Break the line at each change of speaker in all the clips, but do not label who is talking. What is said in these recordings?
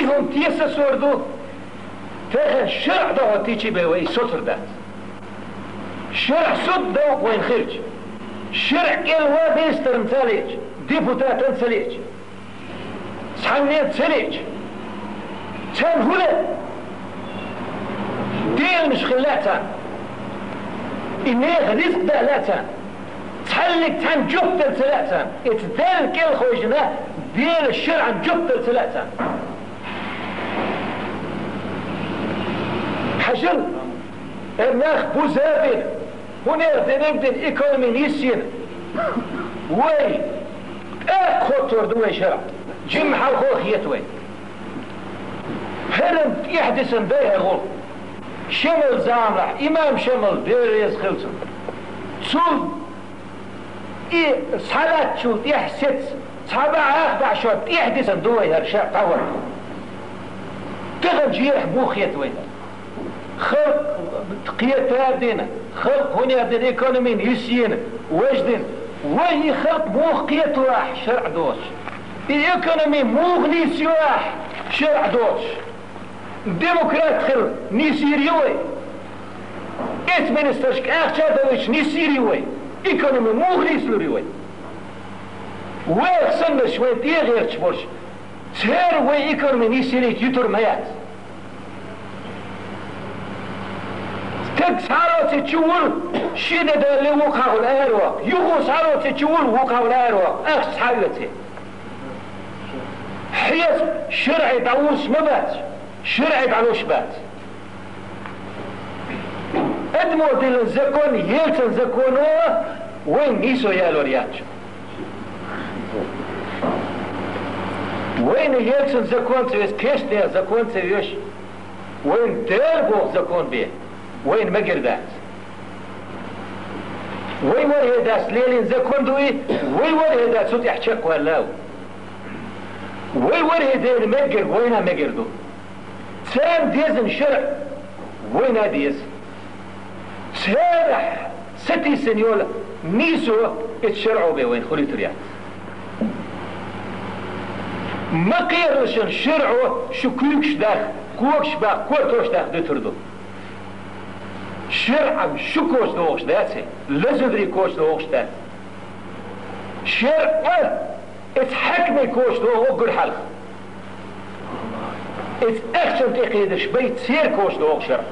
تيهم تيسا سوردو تاخن شرع دو تيجي بوي سطر دات شرع سد دو وين خرج شرع كل بيستر مثاليج ديبوتات مثاليج صحنية مثاليج تان هلا ديل مش خلاتان إنيه رزق دا لاتان تحلق تان جبتل ثلاثان اتدال كل خوجنا ديل الشرع جبتل ثلاثان حجل الناخ بوزابين هنا دنبدن ايكونومي نيسين وي اخوتور دوي شرع جمع الخوخ يتوي هرم يحدث بيها غول شمل زامرح امام شمل ديريز خلصن تصول صلاة شوت يحسد صحابة أخبع شوت يحدث دوي هرشاء طور تغن جيرح بوخ يتوي خلق قيادة دينا خلق هنا دين ايكونومين يسين وجدين وهي خلق موخ قيت واح شرع دوش الايكونومي موخ نيسي واح شرع دوش ديمقراط خلق نيسيريوي ات منسترشك اخشا دوش نيسيريوي ايكونومي موخ نيسيريوي ويخ سنبش وين تيغير تشبرش تهر وي ايكونومي نيسيريت يتر ميات سارو تشول شيدا اللي وقعوا الأروق يغو سارو تشول وقعوا الأروق أخس حالتي حيث شرعي دعوش مبات شرعي دعوش بات ادمو دل الزكون يلتن زكونوه وين نيسو يالو رياتش وين يلتن زكون تريس كيشتيا زكون تريش وين ديربو زكون بيه وين مقردات وين ورهدات ليلين زكون دوي وين ورهدات سوت يحشق ولاو وين ورهدين مقر وينها مقردو سام ديزن شرع وينها ديز سارح ستي سنيولا نيسو اتشرعوا بي وين خلي تريات ما قيرشن شرعوا شو كوكش داخ كوكش باق كورتوش داخ دو تردو شرع شو كوش دوغش داتي لازدري كوش دوغش دات شرع اتحكمي كوش دوغ قر حلق اتأخشن تقيدش بيت سير كوش دوغ شرع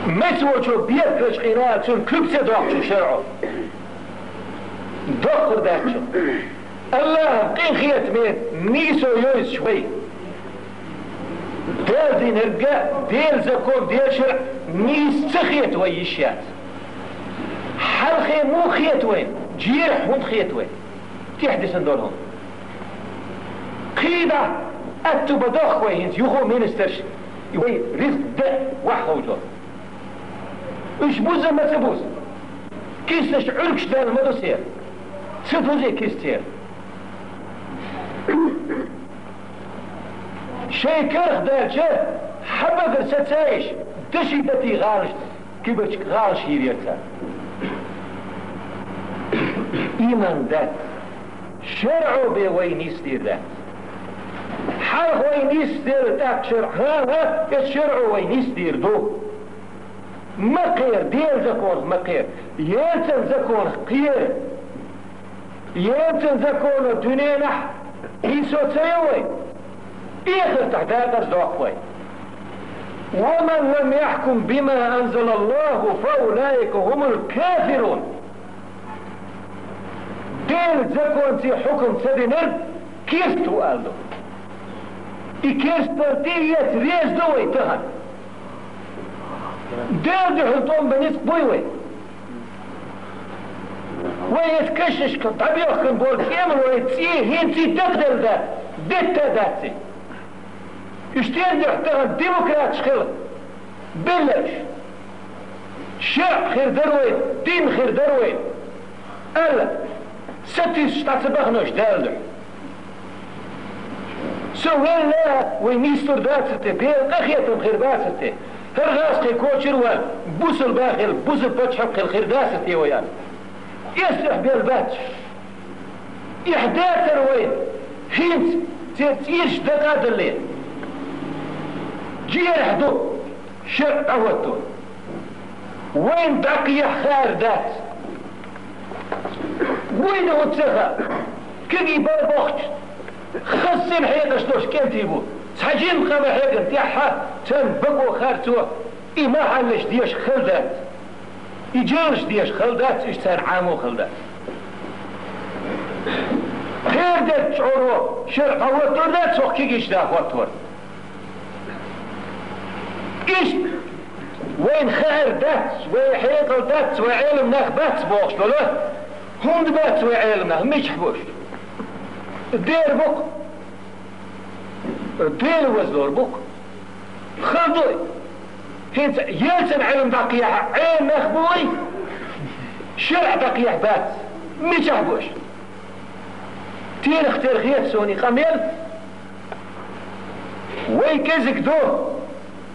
ما توجه بيكرش قناة سن كبسة دوغش شرعه دوغر داتشو الله قين خيات مين نيسو يوز شوي ديل دين هرقاء ديل زكون ديل شرع نيس تخيت وين الشات حلخي مو خيت وين جيرح وانت خيت وين تحدث دولهم قيدة اتو بدوخ وين يخو مينسترش يوي رزق ده وحو جو ايش بوزة ما تبوز كيستش عركش دال ما دوسير ستوزي كيستير شيء كرخ دالجه حبا فرسات سايش دشي دتي غارش كيبرش غارش يريتها ايمان دات شرعو بي وين يصير دات حرخ وين يصير دات شرع ها الشرعو وين يصير دو مقير ديل زكون مقير يلتن زكون قير يلتن زكون دنينح هيسو تسيوي اخر تحتاج ذوقوي ومن لم يحكم بما انزل الله فاولئك هم الكافرون ديل زكون تي حكم سدنر كيف تقالدو كيف ترتية ريز دوي تهن ديل دي حلطون بنيس بويوي ويتكشش كطبيعه كن بول كامل ويتسيه هنتي تقدر ذات دتا ذاتي اشتين دي احتاها الديمقراط شخير بلش شعب خير دروين دين خير دروين الا ستي شتعتبخنوش دالدو سوين لا وينيستر داتستي بيل اخيتم خير داتستي هرغاس قي كوشر وان بوس الباخل بوس البتشحب خير داتستي ويان يسرح بيل باتش إحداث وين هنت تيرش دقات الليل جير حدو شرق عوتو وين بقي خير ذات وين هو تسخى كي بابوخت خصين حيقش دوش كنت يبو تحجين قام حيقن تيحها تنبقو خارتو إما حلش ديش خلدات يجيرش ديش خلدات اشتان عامو خلدات خير دات شعورو شرق عوتو لا تسوخ كيش دا خواتور إيش وين خير دات وين حيقل دات وعلم ناخ بات بوخش له هم دبات وعلم ناخ مش حبوش دير بوك دير وزدور بوك خلدوي هنت يلتن علم دقيح عين ناخ بوي شرع دقيح بات مش حبوش تيرخ ترخيت سوني قميل وي كزك دو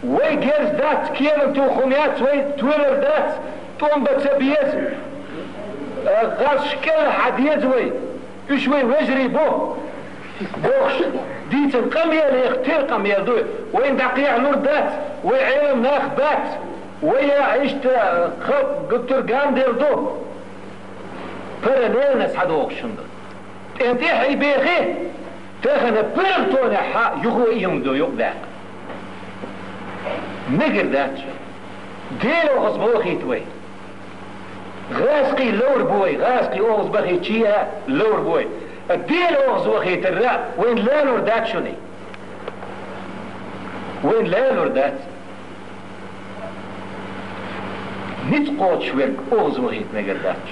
وي جيرز دات كيلم تو خميات وي تويلر دات توم بتسبيات غاز شكل حديد وي وشوي وجري بو بوخش ديتن قميل يختير قميل دو وين دقيع نور دات وي علم ناخ بات وي عشت خب دكتور قاندير دو فرنيل ناس حدو وخشندر انتي حي بيخي تاخنا بيرتوني حا يخو ايهم دو يقداق نقر داتش ديلو غصبوخي توي غاسقي لور بوي غاسقي اوغز بخي تشيها لور بوي ديلو غصبوخي ترى وين لا لور داتشوني وين لا لور دات نتقوت شويك اوغز بخي نقر داتش